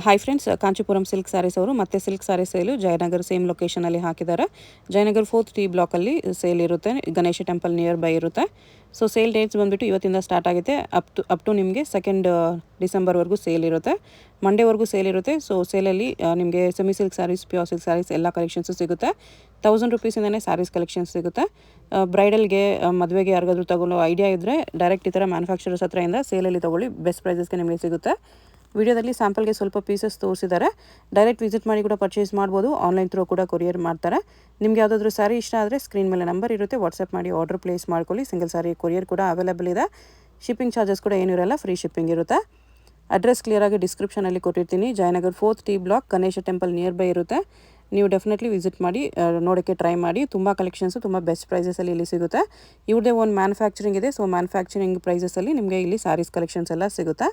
Hi friends, Kanchipuram silk saris ಅವರು ಮತ್ತೆ silk saris sale Jayanagar same ಲೊಕೇಶನಲ್ಲಿ ಹಾಕಿದ್ದಾರೆ. ಜಯನಗರ್ 4th T ಬ್ಲಾಕಲ್ಲಿ ಸೇಲ್ ಇರುತ್ತೆ. ಗಣೇಶ ಟೆಂಪಲ್ ನಿಯರ್ ಬೈ ಇರುತ್ತೆ. ಸೊ ಸೇಲ್ ಡೇಟ್ಸ್ ಬಂದುಬಿಟ್ಟು ಇವತ್ತಿಂದ ಸ್ಟಾರ್ಟ್ ಆಗುತ್ತೆ. ಅಪ್ ಟು ನಿಮಗೆ 2nd ಡಿಸೆಂಬರ್ವರೆಗೂ ಸೇಲ್ ಇರುತ್ತೆ. ಮಂಡೇವರೆಗೂ ಸೇಲ್ ಇರುತ್ತೆ. ಸೊ ಸೇಲಲ್ಲಿ ನಿಮಗೆ semi silk sarees, pure silk sarees ಎಲ್ಲ ಕಲೆಕ್ಷನ್ಸು ಸಿಗುತ್ತೆ. 1000 ರುಪೀಸಿಂದನೇ ಸ್ಯಾರೀಸ್ ಕಲೆಕ್ಷನ್ಸ್ ಸಿಗುತ್ತೆ. ಬ್ರೈಡಲ್ಗೆ, ಮದುವೆಗೆ ಯಾರಿಗಾದ್ರೂ ತಗೊಳ್ಳೋ ಐಡಿಯಾ ಇದ್ದರೆ ಡೈರೆಕ್ಟ್ ಈ ಥರ ಮ್ಯಾನುಫ್ಯಾಕ್ಚರರ್ಸ್ ಹತ್ರದಿಂದ ಸೇಲಲ್ಲಿ ತೊಗೊಳ್ಳಿ. ಬೆಸ್ಟ್ ಪ್ರೈಸಸ್ಗೆ ನಿಮಗೆ ಸಿಗುತ್ತೆ. ವಿಡಿಯೋದಲ್ಲಿ ಸ್ಯಾಂಪಲ್ಗೆ ಸ್ವಲ್ಪ ಪೀಸಸ್ ತೋರಿಸಿದ್ದಾರೆ. ಡೈರೆಕ್ಟ್ ವಿಸಿಟ್ ಮಾಡಿ ಕೂಡ ಪರ್ಚೇಸ್ ಮಾಡ್ಬೋದು. ಆನ್ಲೈನ್ ಥ್ರೂ ಕೂಡ ಕೊರಿಯರ್ ಮಾಡ್ತಾರೆ. ನಿಮಗೆ ಯಾವುದಾದ್ರೂ ಸ್ಯಾರಿ ಇಷ್ಟ ಆದರೆ ಸ್ಕ್ರೀನ್ ಮೇಲೆ ನಂಬರ್ ಇರುತ್ತೆ, ವಾಟ್ಸಪ್ ಮಾಡಿ ಆರ್ಡರ್ ಪ್ಲೇಸ್ ಮಾಡ್ಕೊಳ್ಳಿ. ಸಿಂಗಲ್ ಸ್ಯಾರಿ ಕೊರಿಯರ್ ಕೂಡ ಅವೈಲೇಬಲ್ ಇದೆ. ಶಿಪ್ಪಿಂಗ್ ಚಾರ್ಜಸ್ ಕೂಡ ಏನೂ ಇರಲ್ಲ, ಫ್ರೀ ಶಿಪ್ಪಿಂಗ್ ಇರುತ್ತೆ. ಅಡ್ರೆಸ್ ಕ್ಲಿಯರಾಗಿ ಡಿಸ್ಕ್ರಿಪ್ಷನಲ್ಲಿ ಕೊಟ್ಟಿರ್ತೀನಿ. Jayanagar 4th T block, Ganesha temple near by ಇರುತ್ತೆ. ನೀವು ಡೆಫಿನೆಟ್ಲಿ ವಿಸಿಟ್ ಮಾಡಿ ನೋಡೋಕ್ಕೆ ಟ್ರೈ ಮಾಡಿ. ತುಂಬ ಕಲೆಕ್ಷನ್ಸು ತುಂಬ ಬೆಸ್ಟ್ ಪ್ರೈಸಸಲ್ಲಿ ಇಲ್ಲಿ ಸಿಗುತ್ತೆ. ಇವ್ರದೇ ಒಂದು ಮ್ಯಾನುಫ್ಯಾಕ್ಚರಿಂಗ್ ಇದೆ. ಸೊ ಮ್ಯಾನುಫ್ಯಾಕ್ಚರಿಂಗ್ ಪ್ರೈಸಸಲ್ಲಿ ನಿಮಗೆ ಇಲ್ಲಿ ಸ್ಯಾರೀಸ್ ಕಲೆಕ್ಷನ್ಸ್ ಎಲ್ಲ ಸಿಗುತ್ತೆ.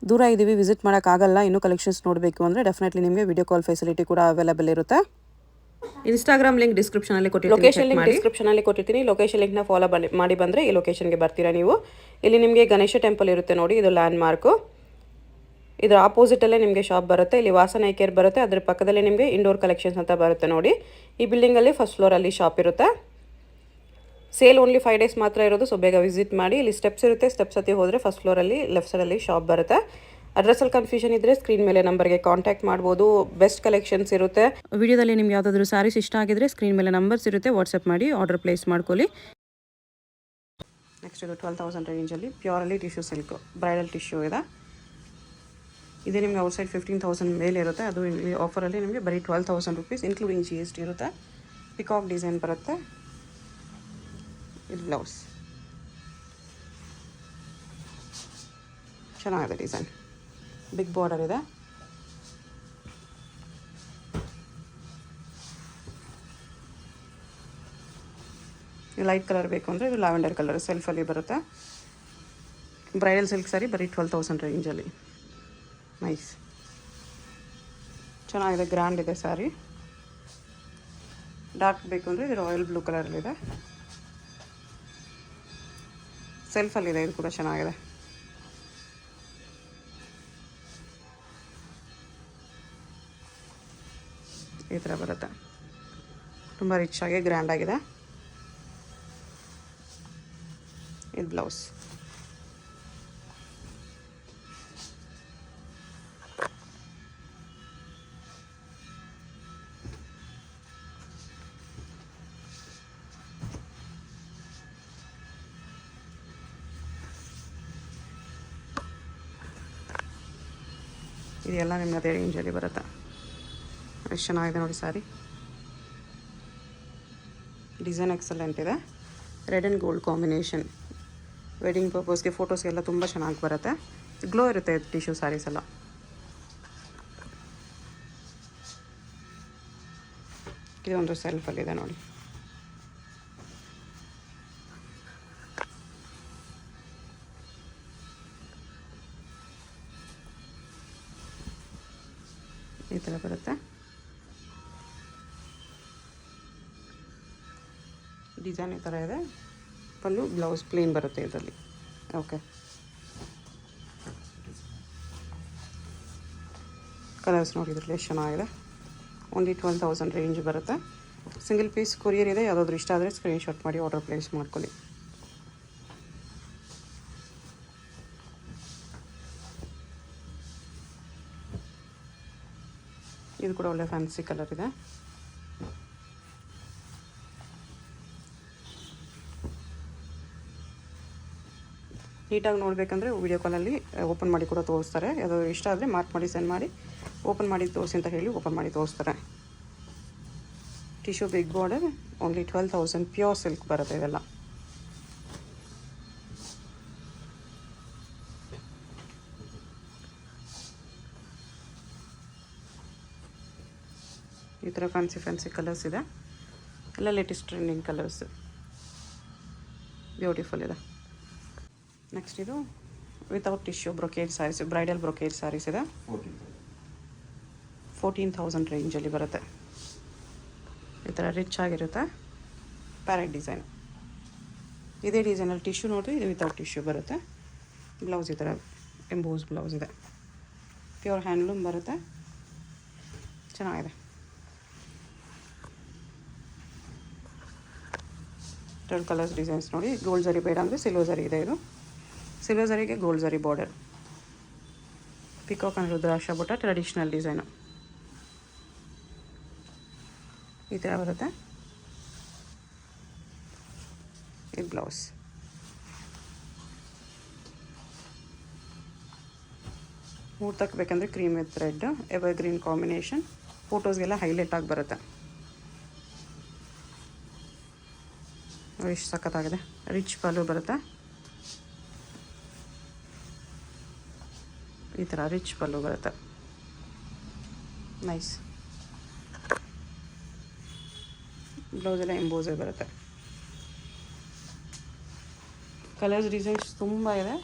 ದೂರ ಇದ್ದೀವಿ, ವಿಸಿಟ್ ಮಾಡೋಕ್ಕಾಗಲ್ಲ, ಇನ್ನೂ ಕಲೆಕ್ಷನ್ಸ್ ನೋಡಬೇಕು ಅಂದರೆ ಡೆಫಿನೆಟ್ಲಿ ನಿಮಗೆ ವಿಡಿಯೋ ಕಾಲ್ ಫೆಸಿಲಿಟಿ ಕೂಡ ಅವೈಲೇಬಲ್ ಇರುತ್ತೆ. ಇನ್ಸ್ಟಾಗ್ರಾಮ್ ಲಿಂಕ್ ಡಿಸ್ಕ್ರಿಪ್ಷನಲ್ಲಿ ಕೊಟ್ಟಿರ್ತೀನಿ. ಲೊಕೇಶನ್ ಲಿಂಕ್ ಡಿಸ್ಕ್ರಿಪ್ಷನಲ್ಲಿ ಕೊಟ್ಟಿರ್ತೀನಿ. ಲೊಕೇಶನ್ ಲಿಂಕ್ನ ಫಾಲೋ ಮಾಡಿ ಬಂದರೆ ಈ ಲೊಕೇಶನ್ಗೆ ಬರ್ತೀರಾ ನೀವು. ಇಲ್ಲಿ ನಿಮಗೆ ಗಣೇಶ ಟೆಂಪಲ್ ಇರುತ್ತೆ ನೋಡಿ, ಇದು ಲ್ಯಾಂಡ್ ಮಾರ್ಕು. ಇದರ ಆಪೋಸಿಟಲ್ಲೇ ನಿಮಗೆ ಶಾಪ್ ಬರುತ್ತೆ. ಇಲ್ಲಿ ವಾಸನ ಕೇರ್ ಬರುತ್ತೆ. ಅದರ ಪಕ್ಕದಲ್ಲೇ ನಿಮಗೆ ಇಂಡೋರ್ ಕಲೆಕ್ಷನ್ಸ್ ಅಂತ ಬರುತ್ತೆ ನೋಡಿ. ಈ ಬಿಲ್ಡಿಂಗಲ್ಲಿ ಫಸ್ಟ್ ಫ್ಲೋರಲ್ಲಿ ಶಾಪ್ ಇರುತ್ತೆ. ಸೇಲ್ ಓನ್ಲಿ 5 ಡೇಸ್ ಮಾತ್ರ ಇರೋದು. ಸೊ ಬೇಗ ವಿಸಿಟ್ ಮಾಡಿ. ಇಲ್ಲಿ ಸ್ಟೆಪ್ಸ್ ಇರುತ್ತೆ. ಸ್ಟೆಪ್ಸ್ ಹತ್ತಿ ಹೋದರೆ ಫಸ್ಟ್ ಫ್ಲೋರಲ್ಲಿ ಲೆಫ್ಟ್ ಸೈಡಲ್ಲಿ ಶಾಪ್ ಬರುತ್ತೆ. ಅಡ್ರೆಸ್ಸಲ್ಲಿ ಕನ್ಫ್ಯೂಷನ್ ಇದ್ದರೆ ಸ್ಕ್ರೀನ್ ಮೇಲೆ ನಂಬರ್ಗೆ ಕಾಂಟ್ಯಾಕ್ಟ್ ಮಾಡ್ಬೋದು. ಬೆಸ್ಟ್ ಕಲೆಕ್ಷನ್ಸ್ ಇರುತ್ತೆ. ವಿಡಿಯೋದಲ್ಲಿ ನಿಮ್ಗೆ ಯಾವುದಾದ್ರೂ ಸ್ಯಾರೀಸ್ ಇಷ್ಟ ಆಗಿದ್ರೆ ಸ್ಕ್ರೀನ್ ಮೇಲೆ ನಂಬರ್ಸ್ ಇರುತ್ತೆ, ವಾಟ್ಸಪ್ ಮಾಡಿ ಆರ್ಡರ್ ಪ್ಲೇಸ್ ಮಾಡ್ಕೊಳ್ಳಿ. ನೆಕ್ಸ್ಟ್ ಇದು 12,000 ರೇಂಜಲ್ಲಿ ಪ್ಯೂರಲ್ಲಿ ಟಿಶ್ಯೂ ಸಿಲ್ಕ್ ಬ್ರೈಡಲ್ ಟಿಶ್ಯೂ ಇದೆ. ಇದೇ ನಿಮಗೆ ಔಟ್ಸೈಡ್ 15,000 ಮೇಲೆ ಇರುತ್ತೆ. ಅದು ಇಲ್ಲಿ ಆಫರಲ್ಲಿ ನಿಮಗೆ ಬರೀ 12,000 ರುಪೀಸ್ ಇನ್ಕ್ಲೂಡಿಂಗ್ GST ಇರುತ್ತೆ. ಪಿಕಾಕ್ ಡಿಸೈನ್ ಬರುತ್ತೆ. ಇದು ಬ್ಲೌಸ್ ಚೆನ್ನಾಗಿದೆ, ಡಿಸೈನ್ ಬಿಗ್ ಬಾರ್ಡರ್ ಇದೆ. ಲೈಟ್ ಕಲರ್ ಬೇಕು ಅಂದರೆ ಇದು ಲ್ಯಾವೆಂಡರ್ ಕಲರ್ ಸೆಲ್ಫಲ್ಲಿ ಬರುತ್ತೆ. ಬ್ರೈಡಲ್ ಸಿಲ್ಕ್ ಸ್ಯಾರಿ ಬರೀ 12,000 ರೇಂಜಲ್ಲಿ. ನೈಸ್, ಚೆನ್ನಾಗಿದೆ, ಗ್ರ್ಯಾಂಡ್ ಇದೆ ಸ್ಯಾರಿ. ಡಾರ್ಕ್ ಬೇಕು ಅಂದರೆ ಇದು ರಾಯಲ್ ಬ್ಲೂ ಕಲರಲ್ಲಿದೆ. ಸೆಲ್ಫಲ್ಲಿದೆ, ಇದು ಕೂಡ ಚೆನ್ನಾಗಿದೆ. ಈ ಥರ ಬರುತ್ತೆ. ತುಂಬ ರಿಚ್ ಆಗಿ ಗ್ರ್ಯಾಂಡ್ ಆಗಿದೆ. ಇದು ಬ್ಲೌಸ್. ಇದೆಲ್ಲ ನಿಮ್ಮ ಅದೇ ರೇಂಜಲ್ಲಿ ಬರುತ್ತೆ. ಎಷ್ಟು ಚೆನ್ನಾಗಿದೆ ನೋಡಿ ಸ್ಯಾರಿ. ಡಿಸೈನ್ ಎಕ್ಸಲೆಂಟ್ ಇದೆ. Red and gold combination. Wedding ಪರ್ಪಸ್ಗೆ, ಫೋಟೋಸ್ಗೆಲ್ಲ ತುಂಬ ಚೆನ್ನಾಗಿ ಬರುತ್ತೆ. ಗ್ಲೋ ಇರುತ್ತೆ ಟಿಶ್ಯೂ ಸ್ಯಾರೀಸ್ ಎಲ್ಲ. ಇದೊಂದು ಸೆಲ್ಫಲ್ಲಿದೆ ನೋಡಿ. ಈ ಥರ ಬರುತ್ತೆ. ಡಿಸೈನ್ ಈ ಥರ ಇದೆ. ಪಲ್ಲು, ಬ್ಲೌಸ್ ಪ್ಲೇನ್ ಬರುತ್ತೆ ಇದರಲ್ಲಿ. ಓಕೆ, ಕಲರ್ಸ್ ನೋಡಿ ಇದರಲ್ಲಿ ಎಷ್ಟು ಚೆನ್ನಾಗಿದೆ. ಓನ್ಲಿ 12,000 ರೇಂಜ್ ಬರುತ್ತೆ. ಸಿಂಗಲ್ ಪೀಸ್ ಕೊರಿಯರ್ ಇದೆ. ಯಾವುದಾದ್ರೂ ಇಷ್ಟ ಆದರೆ ಸ್ಕ್ರೀನ್ಶಾಟ್ ಮಾಡಿ ಆರ್ಡರ್ ಪ್ಲೇಸ್ ಮಾಡ್ಕೊಳ್ಳಿ. ಇದು ಕೂಡ ಒಳ್ಳೆ ಫ್ಯಾನ್ಸಿ ಕಲರ್ ಇದೆ. ನೀಟಾಗಿ ನೋಡಬೇಕಂದ್ರೆ ವಿಡಿಯೋ ಕಾಲಲ್ಲಿ ಓಪನ್ ಮಾಡಿ ಕೂಡ ತೋರಿಸ್ತಾರೆ. ಯಾವುದಾದ್ರು ಇಷ್ಟ ಆದರೆ ಮಾರ್ಕ್ ಮಾಡಿ ಸೆಂಡ್ ಮಾಡಿ, ಓಪನ್ ಮಾಡಿ ತೋರಿಸಿ ಅಂತ ಹೇಳಿ ಓಪನ್ ಮಾಡಿ ತೋರಿಸ್ತಾರೆ. Tissue big border, only 12,000 pure silk ಬರುತ್ತೆ ಇದೆಲ್ಲ. ಈ ಥರ ಫ್ಯಾನ್ಸಿ ಕಲರ್ಸ್ ಇದೆ. ಎಲ್ಲ ಲೇಟೆಸ್ಟ್ ಟ್ರೆಂಡಿಂಗ್ ಕಲರ್ಸ್, ಬ್ಯೂಟಿಫುಲ್ ಇದೆ. ನೆಕ್ಸ್ಟ್ ಇದು without tissue brocade sarees, bridal brocade sarees ಇದೆ. 14,000 ರೇಂಜಲ್ಲಿ ಬರುತ್ತೆ. ಈ ಥರ ರಿಚ್ ಆಗಿರುತ್ತೆ. Parrot design. ಇದೇ ಡಿಸೈನಲ್ಲಿ ಟಿಶ್ಯೂ ನೋಡಿರಿ, ಇದು ವಿತೌಟ್ ಟಿಶ್ಯೂ ಬರುತ್ತೆ. ಬ್ಲೌಸ್ ಈ ಥರ ಎಂಬೋಸ್ ಬ್ಲೌಸ್ ಇದೆ. ಪ್ಯೂರ್ ಹ್ಯಾಂಡ್ಲೂಮ್ ಬರುತ್ತೆ, ಚೆನ್ನಾಗಿದೆ. ಟೆಲ್ ಕಲರ್ಸ್ ಡಿಸೈನ್ಸ್ ನೋಡಿ. ಗೋಲ್ಡ್ ಜರಿ ಬೇಡ ಅಂದರೆ ಸಿಲ್ವರ್ ಜರಿ ಇದೆ. ಇದು ಸಿಲ್ವರ್ ಜರಿಗೆ ಗೋಲ್ಡ್ ಜರಿ ಬಾರ್ಡರ್. ಪಿಕಾಕ್ ಆ್ಯಂಡ್ ರುದ್ರಾಕ್ಷ ಬುಟ್ಟ ಟ್ರೆಡಿಷ್ನಲ್ ಡಿಸೈನು ಈ ಥರ ಬರುತ್ತೆ. ಇದು ಬ್ಲೌಸ್. ಮುಹೂರ್ತಕ್ಕೆ ಬೇಕಂದರೆ cream with red evergreen combination. ಫೋಟೋಸ್ಗೆಲ್ಲ ಹೈಲೈಟ್ ಆಗಿ ಬರುತ್ತೆ. ಎಷ್ಟು ಸಖತ್ತಾಗಿದೆ. ರಿಚ್ ಪಲ್ಲು ಬರುತ್ತೆ. ಈ ಥರ ರಿಚ್ ಪಲ್ಲು ಬರುತ್ತೆ. ನೈಸ್. ಬ್ಲೌಸೆಲ್ಲ ಎಂಬೋಸೇ ಬರುತ್ತೆ. ಕಲರ್ಸ್ ಡಿಸೈನ್ಸ್ ತುಂಬ ಇದೆ,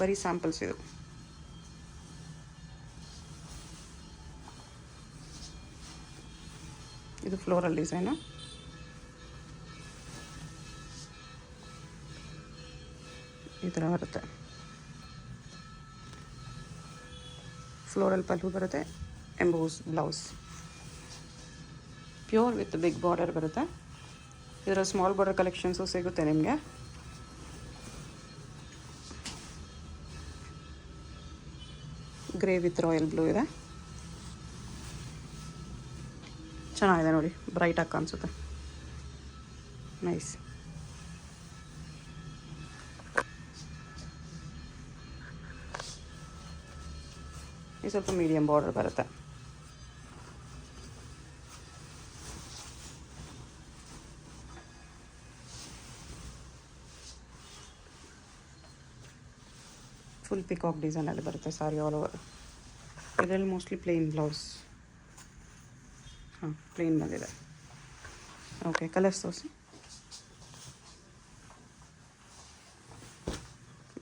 ಬರೀ ಸ್ಯಾಂಪಲ್ಸ್ ಇದು. ಇದು ಫ್ಲೋರಲ್ ಡಿಸೈನು. ಈ ಥರ ಬರುತ್ತೆ. ಫ್ಲೋರಲ್ ಪಲ್ಲು ಬರುತ್ತೆ, emboss blouse. Pure with big border ಬರುತ್ತೆ. ಇದರ ಸ್ಮಾಲ್ ಬಾರ್ಡರ್ ಕಲೆಕ್ಷನ್ಸು ಸಿಗುತ್ತೆ ನಿಮಗೆ. ಗ್ರೇ ವಿತ್ ರಾಯಲ್ ಬ್ಲೂ ಇದೆ, ಚೆನ್ನಾಗಿದೆ ನೋಡಿ, ಬ್ರೈಟಾಗಿ ಕಾಣಿಸುತ್ತೆ. ನೈಸ್. ಇದು ಸ್ವಲ್ಪ ಮೀಡಿಯಮ್ ಬಾರ್ಡರ್ ಬರುತ್ತೆ. ಫುಲ್ ಪಿಕಾಕ್ ಡಿಸೈನಲ್ಲಿ ಬರುತ್ತೆ ಸಾರಿ ಆಲ್ ಓವರ್. ಇದರಲ್ಲಿ ಮೋಸ್ಟ್ಲಿ ಪ್ಲೇನ್ ಬ್ಲೌಸ್. ಹಾಂ, ಪ್ಲೇನ್ ಬಂದಿದೆ. ಓಕೆ, ಕಲರ್ಸ್ ತೋರಿಸಿ.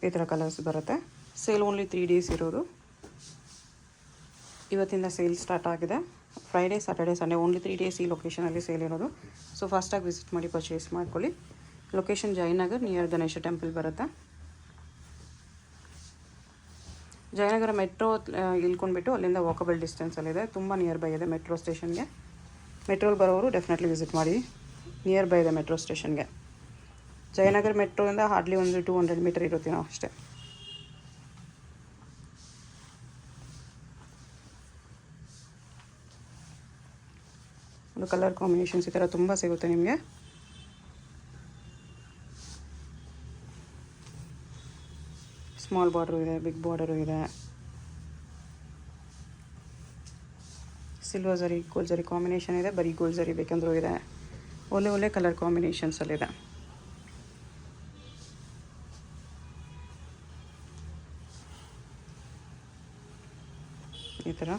ಈ ಥರ ಕಲರ್ಸ್ ಬರುತ್ತೆ. ಸೇಲ್ ಓನ್ಲಿ 3 days ಇರೋದು. ಇವತ್ತಿಂದ ಸೇಲ್ ಸ್ಟಾರ್ಟ್ ಆಗಿದೆ. Friday, Saturday, Sunday only 3 days ಈ ಲೊಕೇಶನಲ್ಲಿ ಸೇಲ್ ಇರೋದು. ಸೊ ಫಾಸ್ಟಾಗಿ ವಿಸಿಟ್ ಮಾಡಿ ಪರ್ಚೇಸ್ ಮಾಡ್ಕೊಳ್ಳಿ. Location Jayanagar near Ganesha temple ಬರುತ್ತೆ. ಜಯನಗರ ಮೆಟ್ರೋ ಇಳ್ಕೊಂಡ್ಬಿಟ್ಟು ಅಲ್ಲಿಂದ ವಾಕಬಲ್ ಡಿಸ್ಟೆನ್ಸಲ್ಲಿದೆ. ತುಂಬ ನಿಯರ್ ಬೈ ಇದೆ ಮೆಟ್ರೋ ಸ್ಟೇಷನ್ಗೆ. ಮೆಟ್ರೋಲ್ಲಿ ಬರೋರು ಡೆಫಿನೆಟ್ಲಿ ವಿಸಿಟ್ ಮಾಡಿ. ನಿಯರ್ ಬೈ ಇದೆ ಮೆಟ್ರೋ ಸ್ಟೇಷನ್ಗೆ. ಜಯನಗರ ಮೆಟ್ರೋಯಿಂದ ಹಾರ್ಡ್ಲಿ ಒಂದು 200 ಮೀಟರ್ ಇರುತ್ತೆ ನಾವು ಅಷ್ಟೇ. ಒಂದು ಕಲರ್ ಕಾಂಬಿನೇಷನ್ಸ್ ಈ ಥರ ತುಂಬ ಸಿಗುತ್ತೆ ನಿಮಗೆ. ಸ್ಮಾಲ್ ಬಾರ್ಡರು ಇದೆ, ಬಿಗ್ ಬಾರ್ಡರು ಇದೆ. ಸಿಲ್ವರ್ ಜರಿ ಗೋಲ್ಡ್ ಜರಿ ಕಾಂಬಿನೇಷನ್ ಇದೆ, ಬರೀ ಗೋಲ್ಡ್ ಜರಿ ಬೇಕಂದ್ರೂ ಇದೆ. ಒಳ್ಳೆ ಒಳ್ಳೆ ಕಲರ್ ಕಾಂಬಿನೇಷನ್ಸಲ್ಲಿದೆ. ಈ ಥರ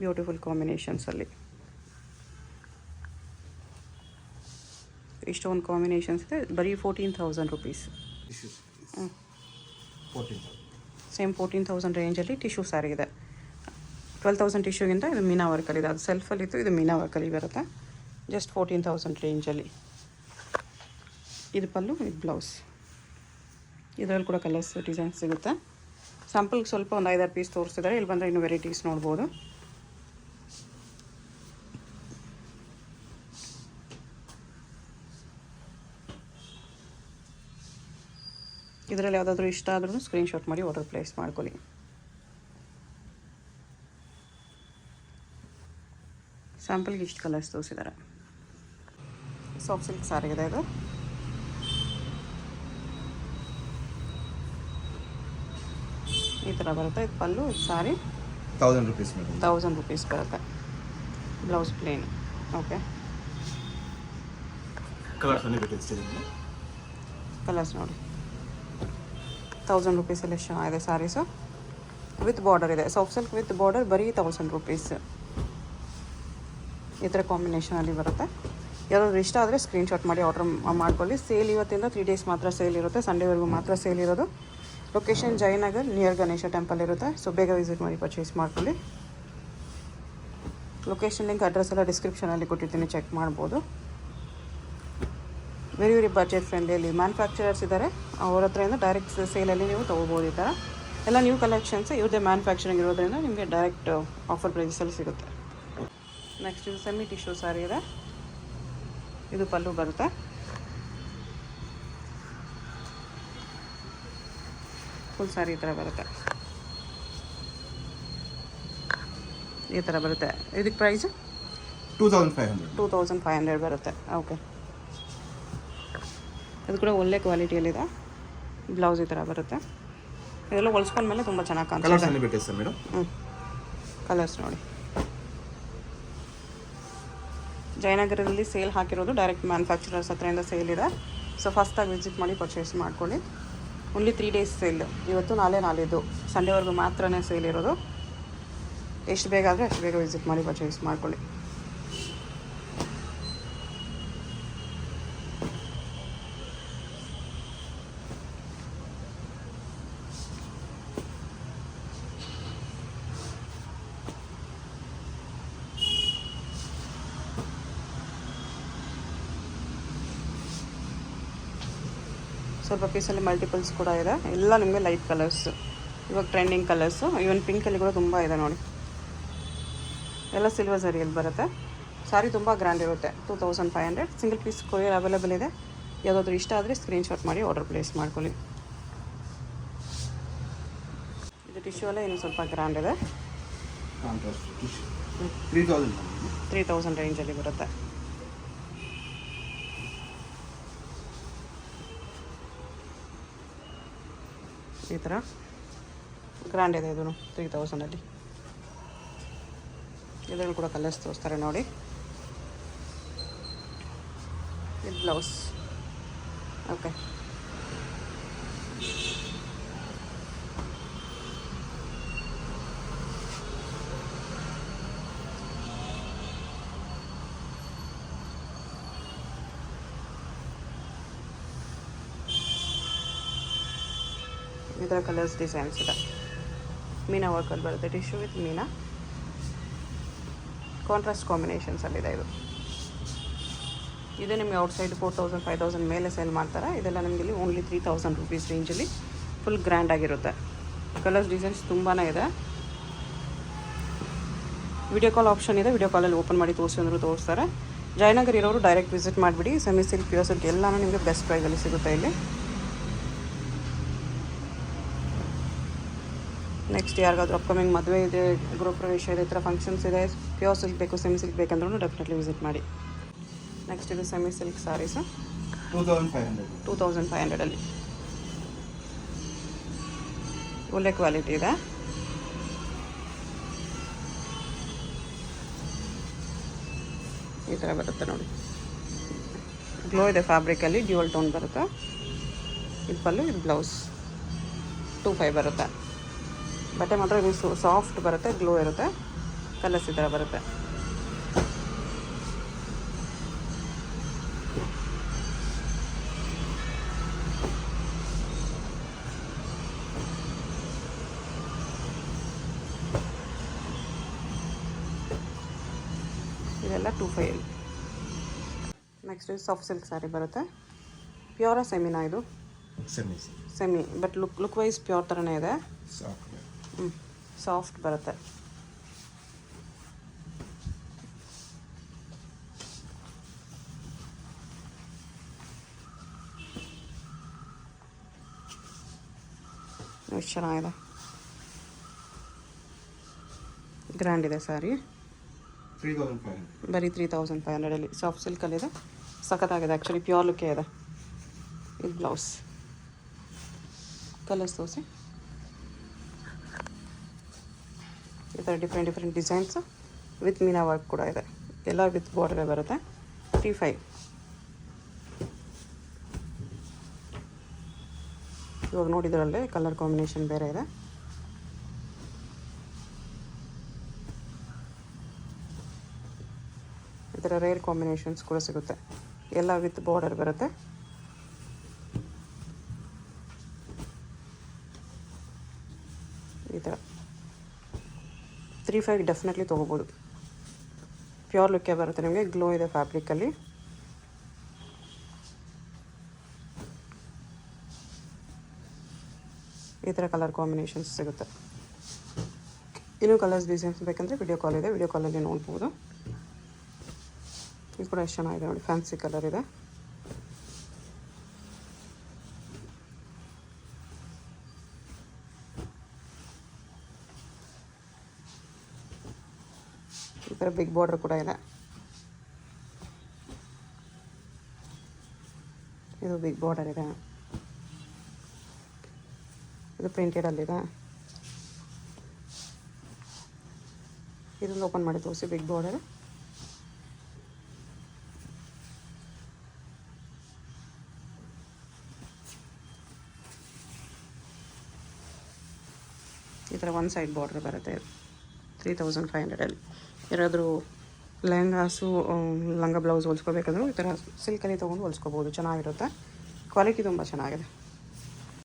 ಬ್ಯೂಟಿಫುಲ್ ಕಾಂಬಿನೇಷನ್ಸಲ್ಲಿ ಇಷ್ಟೊಂದು ಕಾಂಬಿನೇಷನ್ಸ್ ಇದೆ. ಬರೀ 14,000 ರುಪೀಸ್. ಸೇಮ್ 14,000 ರೇಂಜಲ್ಲಿ ಟಿಶ್ಯೂ ಸ್ಯಾರಿ ಇದೆ. 12,000 ಟಿಶ್ಯೂಗಿಂತ ಇದು ಮೀನಾ ವರ್ಕಲ್ಲಿದೆ. ಅದು ಸೆಲ್ಫಲ್ಲಿತ್ತು, ಇದು ಮೀನಾ ವರ್ಕಲ್ಲಿ ಬರುತ್ತೆ. ಜಸ್ಟ್ 14,000 ರೇಂಜಲ್ಲಿ. ಇದು ಪಲ್ಲು, ಇದು ಬ್ಲೌಸ್. ಇದರಲ್ಲಿ ಕೂಡ ಕಲರ್ಸ್ ಡಿಸೈನ್ಸ್ ಸಿಗುತ್ತೆ. ಸ್ಯಾಂಪಲ್ಗೆ ಸ್ವಲ್ಪ ಒಂದು 5-6 ಪೀಸ್ ತೋರಿಸಿದ್ದಾರೆ. ಇಲ್ಲಿ ಬಂದರೆ ಇನ್ನೂ ವೆರೈಟೀಸ್ ನೋಡ್ಬೋದು. ಇದರಲ್ಲಿ ಯಾವುದಾದ್ರೂ ಇಷ್ಟ ಆದ್ರೂ ಸ್ಕ್ರೀನ್ಶಾಟ್ ಮಾಡಿ ಆರ್ಡರ್ ಪ್ಲೇಸ್ ಮಾಡ್ಕೊಳ್ಳಿ. ಸ್ಯಾಂಪಲ್ಗೆ ಇಷ್ಟು ಕಲರ್ಸ್ ತೋರಿಸಿದ್ದಾರೆ. ಸಾಫ್ಟ್ ಸಿಲ್ಕ್ ಸಾರಿ ಇದೆ ಇದು. ಈ ಥರ ಬರುತ್ತೆ. ಇದು ಪಲ್ಲು, ಇದು ಸಾರಿ 1000 rupees. 1000 rupees ಬರುತ್ತೆ. Blouse plain. ಓಕೆ, ಕಲರ್ಸ್ ನೋಡಿ. 1000 rupeesಲ್ಲಿ ಎಷ್ಟು ಚೆನ್ನಾಗಿದೆ ಸ್ಯಾರೀಸು. ವಿತ್ ಬಾರ್ಡರ್ ಇದೆ. ಸಾಫ್ಟ್ ಸಿಲ್ಕ್ ವಿತ್ ಬಾರ್ಡರ್ ಬರೀ 1000 rupees. ಈ ಥರ ಕಾಂಬಿನೇಷನಲ್ಲಿ ಬರುತ್ತೆ. ಯಾರಾದರೂ ಇಷ್ಟ ಆದರೆ ಸ್ಕ್ರೀನ್ಶಾಟ್ ಮಾಡಿ ಆರ್ಡರ್ ಮಾಡ್ಕೊಳ್ಳಿ. ಸೇಲ್ ಇವತ್ತಿಂದ 3 days ಮಾತ್ರ ಸೇಲ್ ಇರುತ್ತೆ. ಸಂಡೇವರೆಗೂ ಮಾತ್ರ ಸೇಲ್ ಇರೋದು. Location Jayanagar near Ganesha temple ಇರುತ್ತೆ. ಸೊ ಬೇಗ ವಿಸಿಟ್ ಮಾಡಿ ಪರ್ಚೇಸ್ ಮಾಡ್ಕೊಳ್ಳಿ. ಲೊಕೇಶನ್ ಲಿಂಕ್ ಅಡ್ರೆಸ್ ಎಲ್ಲ ಡಿಸ್ಕ್ರಿಪ್ಷನಲ್ಲಿ ಕೊಟ್ಟಿರ್ತೀನಿ, ಚೆಕ್ ಮಾಡ್ಬೋದು. ವೆರಿ ಬಜೆಟ್ ಫ್ರೆಂಡ್ಲಿ ಮ್ಯಾನುಫ್ಯಾಕ್ಚರರ್ಸ್ ಇದ್ದಾರೆ, ಅವ್ರ ಹತ್ರದಿಂದ ಡೈರೆಕ್ಟ್ ಸೇಲಲ್ಲಿ ನೀವು ತೊಗೋಬೋದು. ಈ ಥರ ಎಲ್ಲ ನ್ಯೂ ಕಲೆಕ್ಷನ್ಸ್ ಇವ್ರದ್ದೇ ಮ್ಯಾನುಫ್ಯಾಕ್ಚರಿಂಗ್ ಇರೋದ್ರಿಂದ ನಿಮಗೆ ಡೈರೆಕ್ಟ್ ಆಫರ್ ಪ್ರೈಸಲ್ಲಿ ಸಿಗುತ್ತೆ. ನೆಕ್ಸ್ಟ್ ಇದು ಸೆಮಿ ಟಿಶ್ಯೂ ಸಾರಿ ಇದೆ, ಇದು ಪಲ್ಲು ಬರುತ್ತೆ. ಫುಲ್ ಸಾರಿ ಈ ಥರ ಬರುತ್ತೆ, ಈ ಥರ ಬರುತ್ತೆ. ಇದಕ್ಕೆ ಪ್ರೈಸ್ 2500 ಬರುತ್ತೆ. ಓಕೆ, ಇದು ಕೂಡ ಒಳ್ಳೆ ಕ್ವಾಲಿಟಿಯಲ್ಲಿದೆ. ಬ್ಲೌಸ್ ಈ ಥರ ಬರುತ್ತೆ. ಇದೆಲ್ಲ ಹೊಲ್ಸ್ಕೊಂಡ್ಮೇಲೆ ತುಂಬ ಚೆನ್ನಾಗಿ ಕಾಣಿಸುತ್ತೆ. ಕಲರ್ಸ್ ನೋಡಿ. ಜಯನಗರದಲ್ಲಿ ಸೇಲ್ ಹಾಕಿರೋದು, ಡೈರೆಕ್ಟ್ ಮ್ಯಾನುಫ್ಯಾಕ್ಚರರ್ಸ್ ಹತ್ರದಿಂದ ಸೇಲ್ ಇದೆ. ಸೊ ಫಸ್ಟಾಗಿ ವಿಸಿಟ್ ಮಾಡಿ ಪರ್ಚೇಸ್ ಮಾಡ್ಕೊಳ್ಳಿ. ಓನ್ಲಿ 3 days ಸೇಲ್, ಇವತ್ತು ನಾಳೆ ನಾಳಿದ್ದು ಸಂಡೇವರೆಗೂ ಮಾತ್ರನೇ ಸೇಲ್ ಇರೋದು. ಎಷ್ಟು ಬೇಗ ಆದರೆ ಅಷ್ಟು ಬೇಗ ವಿಸಿಟ್ ಮಾಡಿ ಪರ್ಚೇಸ್ ಮಾಡ್ಕೊಳ್ಳಿ. ಸ್ವಲ್ಪ ಪೀಸಲ್ಲಿ ಮಲ್ಟಿಪಲ್ಸ್ ಕೂಡ ಇದೆ, ಎಲ್ಲ ನಿಮಗೆ ಲೈಟ್ ಕಲರ್ಸ್, ಇವಾಗ ಟ್ರೆಂಡಿಂಗ್ ಕಲರ್ಸು. ಈವನ್ ಪಿಂಕಲ್ಲಿ ಕೂಡ ತುಂಬ ಇದೆ ನೋಡಿ. ಎಲ್ಲ ಸಿಲ್ವರ್ ಝರಿಯಲ್ಲಿ ಬರುತ್ತೆ. ಸಾರಿ ತುಂಬ ಗ್ರ್ಯಾಂಡ್ ಇರುತ್ತೆ. 2500. ಸಿಂಗಲ್ ಪೀಸ್ ಕೊರಿಯರ್ ಅವೈಲೇಬಲ್ ಇದೆ. ಯಾವುದಾದ್ರೂ ಇಷ್ಟ ಆದರೆ ಸ್ಕ್ರೀನ್ಶಾಟ್ ಮಾಡಿ ಆರ್ಡರ್ ಪ್ಲೇಸ್ ಮಾಡ್ಕೊಳ್ಳಿ. ಇದು ಟಿಶ್ಯೂ ಅಲ್ಲೇ ಇನ್ನೂ ಸ್ವಲ್ಪ ಗ್ರ್ಯಾಂಡ್ ಇದೆ. 3000 ರೇಂಜಲ್ಲಿ ಬರುತ್ತೆ. ಈ ಥರ ಗ್ರ್ಯಾಂಡ್ ಇದೆ, ಇದು 3000ಅಲ್ಲಿ. ಇದರಲ್ಲಿ ಕೂಡ ಕಲರ್ಸ್ ತೋರಿಸ್ತಾರೆ ನೋಡಿ. ಇದು ಬ್ಲೌಸ್. ಓಕೆ, ಈ ಥರ ಕಲರ್ಸ್ ಡಿಸೈನ್ಸ್ ಇದೆ. ಮೀನಾ ವರ್ಕಲ್ಲಿ ಬರುತ್ತೆ, ಟಿಶ್ಯೂ ವಿತ್ ಮೀನಾ ಕಾಂಟ್ರಾಸ್ಟ್ ಕಾಂಬಿನೇಷನ್ಸಲ್ಲಿದೆ. ಇದು ನಿಮಗೆ ಔಟ್ಸೈಡ್ 4000 5000 ಮೇಲೆ ಸೇಲ್ ಮಾಡ್ತಾರೆ. ಇದೆಲ್ಲ ನಿಮಗೆ ಇಲ್ಲಿ ಓನ್ಲಿ 3000 rupees ರೇಂಜಲ್ಲಿ ಫುಲ್ ಗ್ರ್ಯಾಂಡ್ ಆಗಿರುತ್ತೆ. ಕಲರ್ಸ್ ಡಿಸೈನ್ಸ್ ತುಂಬಾ ಇದೆ. ವಿಡಿಯೋ ಕಾಲ್ ಆಪ್ಷನ್ ಇದೆ, ವಿಡಿಯೋ ಕಾಲಲ್ಲಿ ಓಪನ್ ಮಾಡಿ ತೋರಿಸಿ ಅಂದರೂ ತೋರಿಸ್ತಾರೆ. ಜಯನಗರ್ ಇರೋರು ಡೈರೆಕ್ಟ್ ವಿಸಿಟ್ ಮಾಡಿಬಿಡಿ. ಸೆಮಿ ಸಿಲ್ಕ್, ಪ್ಯೂರ್ ಸಿಲ್ಕ್ ಎಲ್ಲನೂ ನಿಮಗೆ ಬೆಸ್ಟ್ ಪ್ರೈಸಲ್ಲಿ ಸಿಗುತ್ತೆ ಇಲ್ಲಿ. ನೆಕ್ಸ್ಟ್ ಯಾರಿಗಾದ್ರೂ ಅಪ್ಕಮಿಂಗ್ ಮದುವೆ ಇದೆ, ಗೃಹ ಪ್ರವೇಶ ಇದೆ, ಈ ಥರ ಫಂಕ್ಷನ್ಸ್ ಇದೆ, ಪ್ಯೂರ್ ಸಿಲ್ಕ್ ಬೇಕು, ಸೆಮಿ ಸಿಲ್ಕ್ ಬೇಕಂದ್ರೂ ಡೆಫಿನೆಟ್ಲಿ ವಿಸಿಟ್ ಮಾಡಿ. ನೆಕ್ಸ್ಟ್ ಇದು ಸೆಮಿ ಸಿಲ್ಕ್ ಸಾರೀಸು 2500ಅಲ್ಲಿ ಒಳ್ಳೆ ಕ್ವಾಲಿಟಿ ಇದೆ. ಈ ಥರ ಬರುತ್ತೆ ನೋಡಿ. ಗ್ಲೋ ಇದೆ ಫ್ಯಾಬ್ರಿಕಲ್ಲಿ, ಡ್ಯೂಯಲ್ ಟೋನ್ ಬರುತ್ತೆ. ಇದು ಪಲ್ಲು, ಇದು ಬ್ಲೌಸ್. 2500 ಬರುತ್ತೆ. ಬಟ್ಟೆ ಮಾತ್ರ ಇದು ಸಾಫ್ಟ್ ಬರುತ್ತೆ, ಗ್ಲೋ ಇರುತ್ತೆ. ಕಲರ್ಸ್ ಈ ಥರ ಬರುತ್ತೆ. ಇದೆಲ್ಲ 2500. ನೆಕ್ಸ್ಟ್ ಇದು ಸಾಫ್ಟ್ ಸಿಲ್ಕ್ ಸ್ಯಾರಿ ಬರುತ್ತೆ. ಪ್ಯೂರಾ ಸೆಮಿನಾ ಇದು? Semi, but look wise pure ಥರನೇ ಇದೆ. ಸಾಫ್ಟ್ ಬರುತ್ತೆ. ಎಷ್ಟು ಚೆನ್ನಾಗಿದೆ, ಗ್ರ್ಯಾಂಡ್ ಇದೆ ಸ್ಯಾರಿ. 3500 ಬರೀ 3500ಅಲ್ಲಿ ಸಾಫ್ಟ್ ಸಿಲ್ಕಲ್ಲಿದೆ. ಸಖತ್ತಾಗಿದೆ, ಆ್ಯಕ್ಚುಲಿ ಪ್ಯೂರ್ ಲುಕ್ಕೇ ಇದೆ. ಇದು ಬ್ಲೌಸ್. ಕಲರ್ಸ್ ತೋರಿಸಿ. ಈ ಥರ different designs with Meena work ಕೂಡ ಇದೆ. ಎಲ್ಲ ವಿತ್ ಬಾರ್ಡರೇ ಬರುತ್ತೆ. 3500. ಇವಾಗ ನೋಡಿದ್ರಲ್ಲೇ ಕಲರ್ ಕಾಂಬಿನೇಷನ್ ಬೇರೆ ಇದೆ. ಈ ಥರ ರೇರ್ ಕಾಂಬಿನೇಷನ್ಸ್ ಕೂಡ ಸಿಗುತ್ತೆ. ಎಲ್ಲ ವಿತ್ ಬಾರ್ಡರ್ ಬರುತ್ತೆ. ಈ ಥರ 3500 ಡೆಫಿನೆಟ್ಲಿ ತೊಗೋಬೋದು. ಪ್ಯೂರ್ ಲುಕ್ಕೇ ಬರುತ್ತೆ ನಿಮಗೆ, ಗ್ಲೋ ಇದೆ ಫ್ಯಾಬ್ರಿಕಲ್ಲಿ. ಈ ಥರ ಕಲರ್ ಕಾಂಬಿನೇಷನ್ಸ್ ಸಿಗುತ್ತೆ. ಇನ್ನೂ ಕಲರ್ಸ್ ಡಿಸೈನ್ಸ್ ಬೇಕಂದರೆ ವಿಡಿಯೋ ಕಾಲ್ ಇದೆ, ವಿಡಿಯೋ ಕಾಲಲ್ಲಿ ನೋಡ್ಬೋದು. ಇದು ಕೂಡ ಎಷ್ಟು ಚೆನ್ನಾಗಿದೆ ನೋಡಿ, ಫ್ಯಾನ್ಸಿ ಕಲರ್ ಇದೆ. ಈ ಥರ ಬಿಗ್ ಬಾರ್ಡರ್ ಕೂಡ ಇದೆ. ಇದು ಬಿಗ್ ಬಾರ್ಡರ್ ಇದೆ, ಇದು ಪ್ರಿಂಟೆಡಲ್ಲಿದೆ. ಇದನ್ನು ಓಪನ್ ಮಾಡಿ ತೋರಿಸಿ ಬಿಗ್ ಬಾರ್ಡರ್. ಈ ಥರ ಒನ್ ಸೈಡ್ ಬಾರ್ಡ್ರ್ ಬರುತ್ತೆ. 3500 ಯಾರಾದರೂ ಲೆಹಂಗಾಸು ಲಂಗ ಬ್ಲೌಸ್ ಹೊಲ್ಸ್ಕೋಬೇಕಂದ್ರೂ ಈ ಥರ ಸಿಲ್ಕಲ್ಲಿ ತೊಗೊಂಡು ಹೊಲ್ಸ್ಕೋಬೋದು, ಚೆನ್ನಾಗಿರುತ್ತೆ. ಕ್ವಾಲಿಟಿ ತುಂಬ ಚೆನ್ನಾಗಿದೆ.